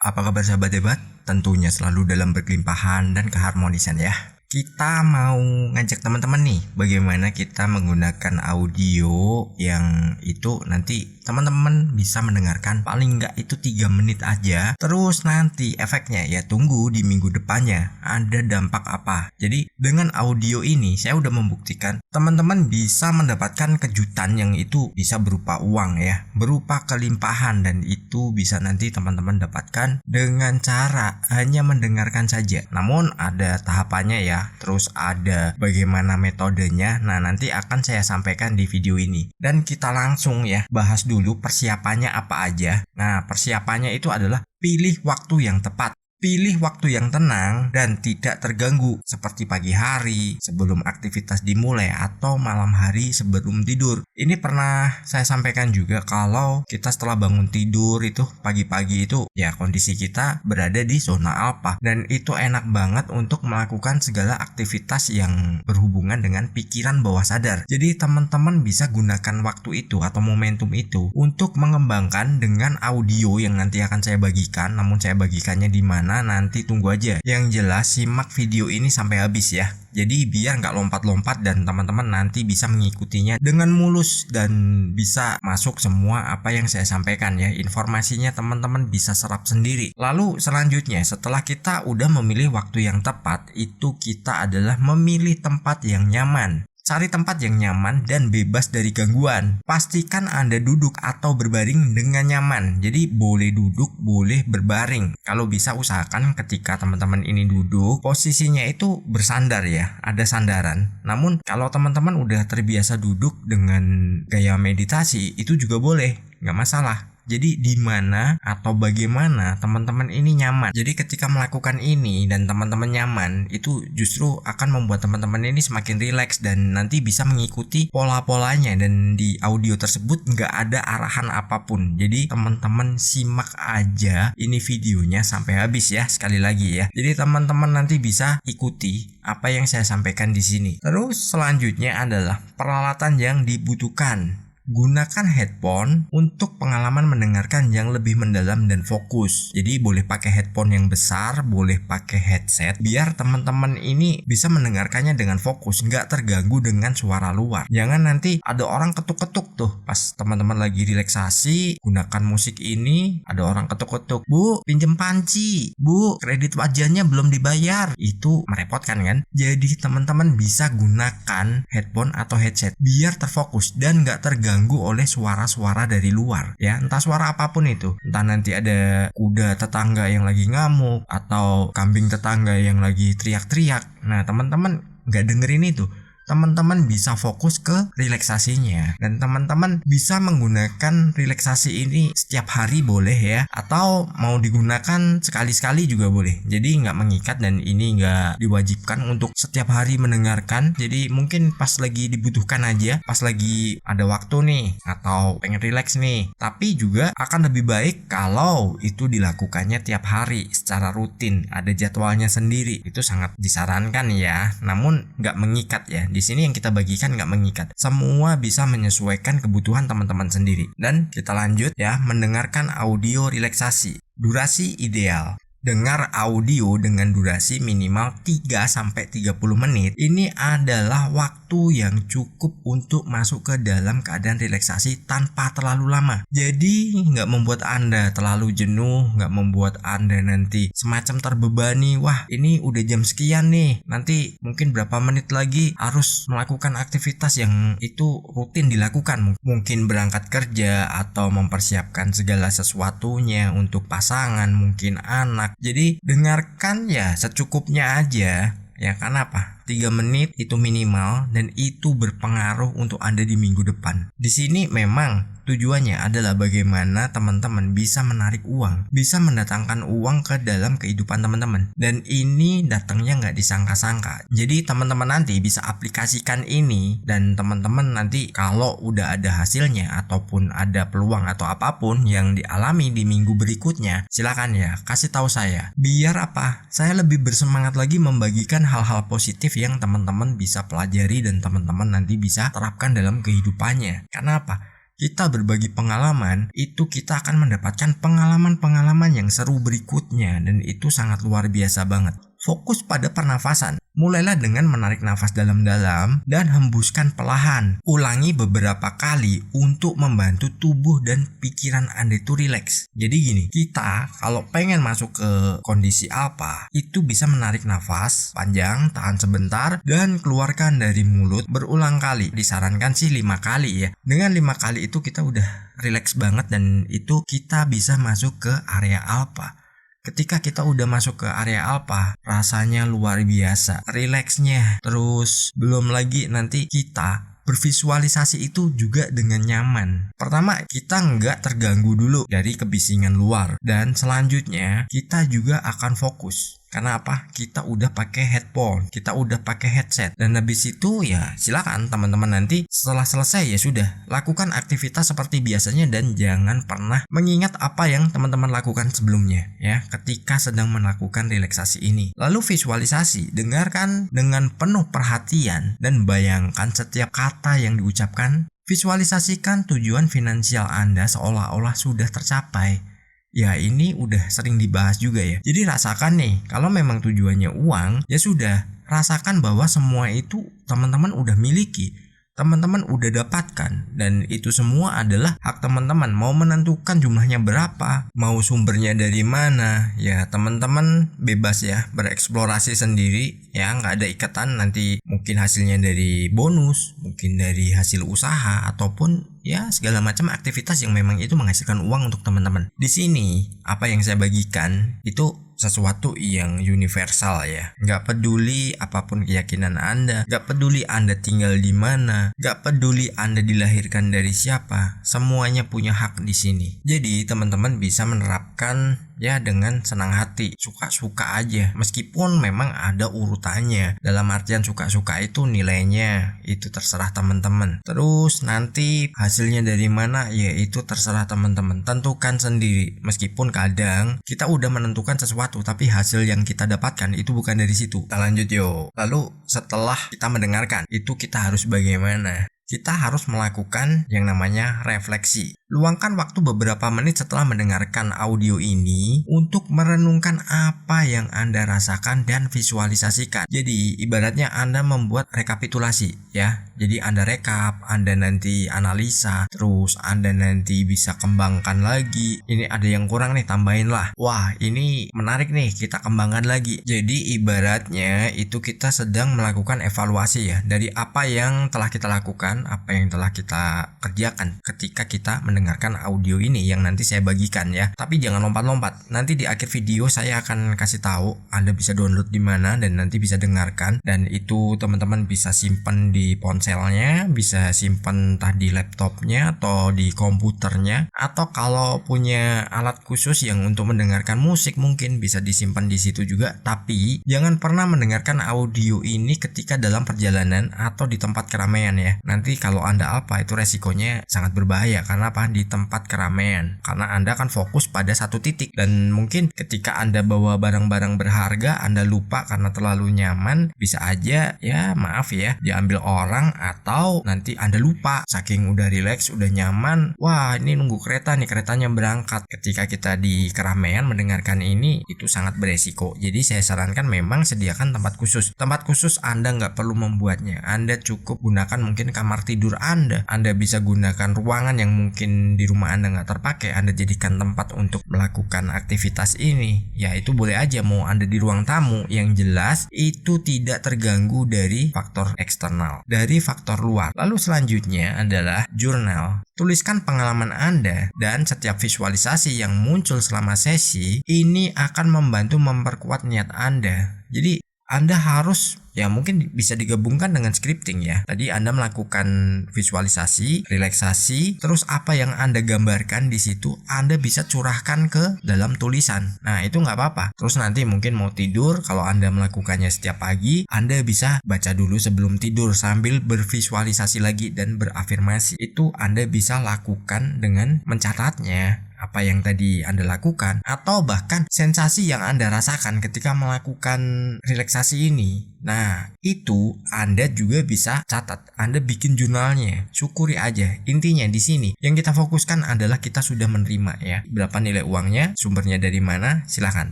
Apa kabar sahabat hebat? Tentunya selalu dalam berkelimpahan dan keharmonisan ya. Kita mau ngajak teman-teman nih, bagaimana kita menggunakan audio yang itu nanti teman-teman bisa mendengarkan paling nggak itu 3 menit aja. Terus nanti efeknya ya tunggu di minggu depannya ada dampak apa. Jadi dengan audio ini saya udah membuktikan teman-teman bisa mendapatkan kejutan yang itu bisa berupa uang ya, berupa kelimpahan, dan itu bisa nanti teman-teman dapatkan dengan cara hanya mendengarkan saja. Namun ada tahapannya ya. Terus ada bagaimana metodenya. Nah, nanti akan saya sampaikan di video ini. Dan kita langsung ya bahas dulu persiapannya apa aja. Nah, persiapannya itu adalah pilih waktu yang tepat. Pilih waktu yang tenang dan tidak terganggu, seperti pagi hari sebelum aktivitas dimulai atau malam hari sebelum tidur. Ini pernah saya sampaikan juga kalau kita setelah bangun tidur itu pagi-pagi itu ya kondisi kita berada di zona alpha, dan itu enak banget untuk melakukan segala aktivitas yang berhubungan dengan pikiran bawah sadar. Jadi teman-teman bisa gunakan waktu itu atau momentum itu untuk mengembangkan dengan audio yang nanti akan saya bagikan. Namun saya bagikannya di mana nanti tunggu aja. Yang jelas simak video ini sampai habis ya. Jadi biar nggak lompat-lompat dan teman-teman nanti bisa mengikutinya dengan mulus dan bisa masuk semua apa yang saya sampaikan ya. Informasinya teman-teman bisa serap sendiri. Lalu selanjutnya setelah kita udah memilih waktu yang tepat, itu kita adalah memilih tempat yang nyaman. Cari tempat yang nyaman dan bebas dari gangguan. Pastikan Anda duduk atau berbaring dengan nyaman. Jadi boleh duduk, boleh berbaring. Kalau bisa usahakan ketika teman-teman ini duduk, posisinya itu bersandar ya, ada sandaran. Namun kalau teman-teman udah terbiasa duduk dengan gaya meditasi, itu juga boleh, nggak masalah. Jadi di mana atau bagaimana teman-teman ini nyaman. Jadi ketika melakukan ini dan teman-teman nyaman, itu justru akan membuat teman-teman ini semakin rileks dan nanti bisa mengikuti pola-polanya. Dan di audio tersebut nggak ada arahan apapun. Jadi teman-teman simak aja ini videonya sampai habis ya, sekali lagi ya. Jadi teman-teman nanti bisa ikuti apa yang saya sampaikan di sini. Terus selanjutnya adalah peralatan yang dibutuhkan. Gunakan headphone untuk pengalaman mendengarkan yang lebih mendalam dan fokus. Jadi boleh pakai headphone yang besar, boleh pakai headset, biar teman-teman ini bisa mendengarkannya dengan fokus, nggak terganggu dengan suara luar. Jangan nanti ada orang ketuk-ketuk tuh pas teman-teman lagi relaksasi, gunakan musik ini, ada orang ketuk-ketuk, "Bu, pinjem panci, Bu, kredit wajahnya belum dibayar." Itu merepotkan kan? Jadi teman-teman bisa gunakan headphone atau headset biar terfokus dan nggak terganggu oleh suara-suara dari luar ya, entah suara apapun itu, entah nanti ada kuda tetangga yang lagi ngamuk atau kambing tetangga yang lagi teriak-teriak. Nah teman-teman nggak dengerin itu, teman-teman bisa fokus ke relaksasinya. Dan teman-teman bisa menggunakan relaksasi ini setiap hari boleh ya, atau mau digunakan sekali-sekali juga boleh. Jadi nggak mengikat dan ini nggak diwajibkan untuk setiap hari mendengarkan. Jadi mungkin pas lagi dibutuhkan aja, pas lagi ada waktu nih atau pengen relax nih. Tapi juga akan lebih baik kalau itu dilakukannya tiap hari secara rutin, ada jadwalnya sendiri. Itu sangat disarankan ya, namun nggak mengikat ya. Di sini yang kita bagikan nggak mengikat. Semua bisa menyesuaikan kebutuhan teman-teman sendiri. Dan kita lanjut ya, mendengarkan audio relaksasi. Durasi ideal. Dengar audio dengan durasi minimal 3-30 menit. Ini adalah waktu yang cukup untuk masuk ke dalam keadaan relaksasi tanpa terlalu lama. Jadi nggak membuat Anda terlalu jenuh, nggak membuat Anda nanti semacam terbebani. Wah, ini udah jam sekian nih, nanti mungkin berapa menit lagi harus melakukan aktivitas yang itu rutin dilakukan. Mungkin berangkat kerja atau mempersiapkan segala sesuatunya untuk pasangan, mungkin anak. Jadi dengarkan ya secukupnya aja ya, karena apa? 3 menit itu minimal dan itu berpengaruh untuk Anda di minggu depan. Di sini memang tujuannya adalah bagaimana teman-teman bisa menarik uang, bisa mendatangkan uang ke dalam kehidupan teman-teman. Dan ini datangnya nggak disangka-sangka. Jadi teman-teman nanti bisa aplikasikan ini, dan teman-teman nanti kalau udah ada hasilnya ataupun ada peluang atau apapun yang dialami di minggu berikutnya, silakan ya kasih tahu saya. Biar apa? Saya lebih bersemangat lagi membagikan hal-hal positif yang teman-teman bisa pelajari dan teman-teman nanti bisa terapkan dalam kehidupannya. Karena apa? kita berbagi pengalaman, itu kita akan mendapatkan pengalaman-pengalaman yang seru berikutnya, dan itu sangat luar biasa banget. Fokus pada pernafasan. Mulailah dengan menarik nafas dalam-dalam dan hembuskan perlahan. Ulangi beberapa kali untuk membantu tubuh dan pikiran Anda itu rileks. Jadi gini, kita kalau pengen masuk ke kondisi alpha, itu bisa menarik nafas panjang, tahan sebentar, dan keluarkan dari mulut berulang kali. Disarankan sih 5 kali ya. Dengan 5 kali itu kita udah rileks banget, dan itu kita bisa masuk ke area alpha. Ketika kita udah masuk ke area alpha, rasanya luar biasa, rileksnya. Terus belum lagi nanti kita bervisualisasi itu juga dengan nyaman. Pertama, kita nggak terganggu dulu dari kebisingan luar, dan selanjutnya kita juga akan fokus. Karena apa? Kita udah pakai headphone, kita udah pakai headset, dan habis itu ya silakan teman-teman nanti setelah selesai ya sudah lakukan aktivitas seperti biasanya, dan jangan pernah mengingat apa yang teman-teman lakukan sebelumnya ya ketika sedang melakukan relaksasi ini. Lalu visualisasi, dengarkan dengan penuh perhatian dan bayangkan setiap kata yang diucapkan. Visualisasikan tujuan finansial Anda seolah-olah sudah tercapai. Ya ini udah sering dibahas juga ya. Jadi rasakan nih, kalau memang tujuannya uang, ya sudah, rasakan bahwa semua itu teman-teman udah miliki, teman-teman udah dapatkan, dan itu semua adalah hak teman-teman. Mau menentukan jumlahnya berapa, mau sumbernya dari mana, ya teman-teman bebas ya bereksplorasi sendiri ya, nggak ada ikatan nanti mungkin hasilnya dari bonus, mungkin dari hasil usaha, ataupun ya segala macam aktivitas yang memang itu menghasilkan uang untuk teman-teman. Di sini apa yang saya bagikan itu sesuatu yang universal ya. Nggak peduli apapun keyakinan Anda, nggak peduli Anda tinggal di mana, nggak peduli Anda dilahirkan dari siapa, semuanya punya hak di sini. Jadi teman-teman bisa menerapkan ya dengan senang hati, suka-suka aja, meskipun memang ada urutannya. Dalam artian suka-suka itu nilainya itu terserah teman-teman. Terus nanti hasilnya dari mana ya itu terserah teman-teman, tentukan sendiri. Meskipun kadang kita udah menentukan sesuatu tapi hasil yang kita dapatkan itu bukan dari situ. Kita lanjut yuk. Lalu setelah kita mendengarkan itu kita harus bagaimana? Kita harus melakukan yang namanya refleksi. Luangkan waktu beberapa menit setelah mendengarkan audio ini untuk merenungkan apa yang Anda rasakan dan visualisasikan. Jadi ibaratnya Anda membuat rekapitulasi ya. Jadi Anda rekap, Anda nanti analisa, terus Anda nanti bisa kembangkan lagi. Ini ada yang kurang nih, tambahin lah. Wah ini menarik nih, kita kembangkan lagi. Jadi ibaratnya itu kita sedang melakukan evaluasi ya, dari apa yang telah kita lakukan, apa yang telah kita kerjakan ketika kita mendengarkan audio ini yang nanti saya bagikan ya. Tapi jangan lompat-lompat. Nanti di akhir video saya akan kasih tahu Anda bisa download di mana dan nanti bisa dengarkan, dan itu teman-teman bisa simpan di ponselnya, bisa simpan entah di laptopnya atau di komputernya, atau kalau punya alat khusus yang untuk mendengarkan musik mungkin bisa disimpan di situ juga. Tapi jangan pernah mendengarkan audio ini ketika dalam perjalanan atau di tempat keramaian ya. Nanti kalau Anda apa itu resikonya sangat berbahaya. Karena apa? Di tempat keramaian, karena Anda akan fokus pada satu titik, dan mungkin ketika Anda bawa barang-barang berharga Anda lupa karena terlalu nyaman, bisa aja ya maaf ya diambil orang, atau nanti Anda lupa saking udah rileks, udah nyaman. Wah ini nunggu kereta nih, keretanya berangkat. Ketika kita di keramaian mendengarkan ini itu sangat beresiko. Jadi saya sarankan memang sediakan tempat khusus. Tempat khusus Anda nggak perlu membuatnya, Anda cukup gunakan mungkin kamar tidur Anda bisa gunakan ruangan yang mungkin di rumah Anda nggak terpakai, Anda jadikan tempat untuk melakukan aktivitas ini. Ya itu boleh aja, mau Anda di ruang tamu, yang jelas itu tidak terganggu dari faktor eksternal, dari faktor luar. Lalu selanjutnya adalah jurnal. Tuliskan pengalaman Anda, dan setiap visualisasi yang muncul selama sesi ini akan membantu memperkuat niat Anda. Jadi Anda harus ya mungkin bisa digabungkan dengan scripting ya. Tadi Anda melakukan visualisasi, relaksasi, terus apa yang Anda gambarkan di situ Anda bisa curahkan ke dalam tulisan. Nah itu nggak apa-apa. Terus nanti mungkin mau tidur, kalau Anda melakukannya setiap pagi, Anda bisa baca dulu sebelum tidur sambil bervisualisasi lagi dan berafirmasi. Itu Anda bisa lakukan dengan mencatatnya apa yang tadi Anda lakukan, atau bahkan sensasi yang Anda rasakan ketika melakukan relaksasi ini. Nah, itu Anda juga bisa catat. Anda bikin jurnalnya. Syukuri aja. Intinya di sini yang kita fokuskan adalah kita sudah menerima ya. Berapa nilai uangnya, sumbernya dari mana, silahkan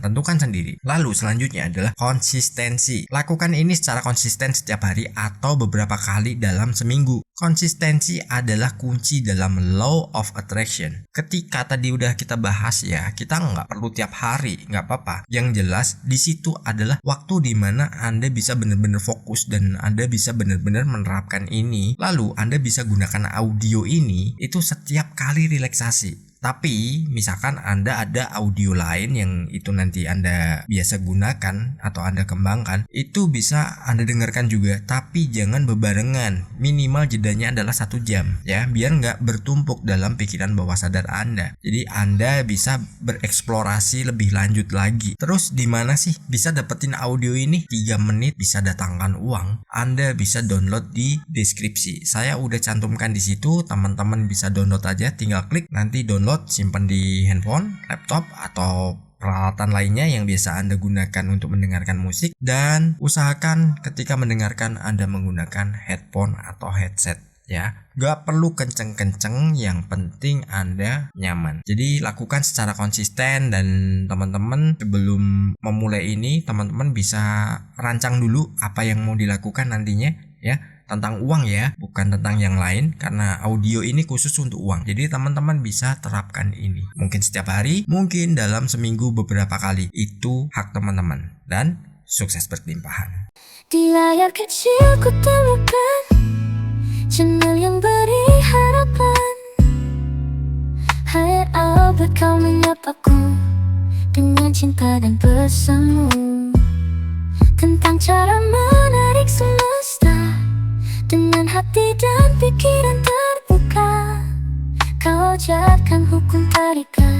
tentukan sendiri. Lalu selanjutnya adalah konsistensi. Lakukan ini secara konsisten setiap hari atau beberapa kali dalam seminggu. Konsistensi adalah kunci dalam law of attraction. Ketika tadi udah kita bahas ya, kita nggak perlu tiap hari, nggak apa-apa. Yang jelas di situ adalah waktu di mana Anda bisa benar-benar fokus dan Anda bisa benar-benar menerapkan ini. Lalu Anda bisa gunakan audio ini itu setiap kali relaksasi. Tapi misalkan Anda ada audio lain yang itu nanti Anda biasa gunakan atau Anda kembangkan, itu bisa Anda dengarkan juga, tapi jangan bebarengan. Minimal jedanya adalah 1 jam ya, biar nggak bertumpuk dalam pikiran bawah sadar Anda. Jadi Anda bisa bereksplorasi lebih lanjut lagi. Terus di mana sih bisa dapetin audio ini? 3 menit bisa datangkan uang. Anda bisa download di deskripsi. Saya udah cantumkan di situ, teman-teman bisa download aja, tinggal klik nanti download, simpan di handphone, laptop, atau peralatan lainnya yang biasa Anda gunakan untuk mendengarkan musik. Dan usahakan ketika mendengarkan Anda menggunakan headphone atau headset ya. Gak perlu kenceng-kenceng, yang penting Anda nyaman. Jadi lakukan secara konsisten, dan teman-teman sebelum memulai ini teman-teman bisa rancang dulu apa yang mau dilakukan nantinya ya. Tentang uang ya, bukan tentang yang lain, karena audio ini khusus untuk uang. Jadi teman-teman bisa terapkan ini. Mungkin setiap hari, mungkin dalam seminggu beberapa kali. Itu hak teman-teman. Dan sukses berlimpahan. Di layar kecil ku temukan channel yang beri harapan. Hai Albert, kau menyapaku dengan cinta dan pesanmu tentang cara menarik semesta. Dengan hati dan pikiran terbuka, kau ajarkan hukum tarikan.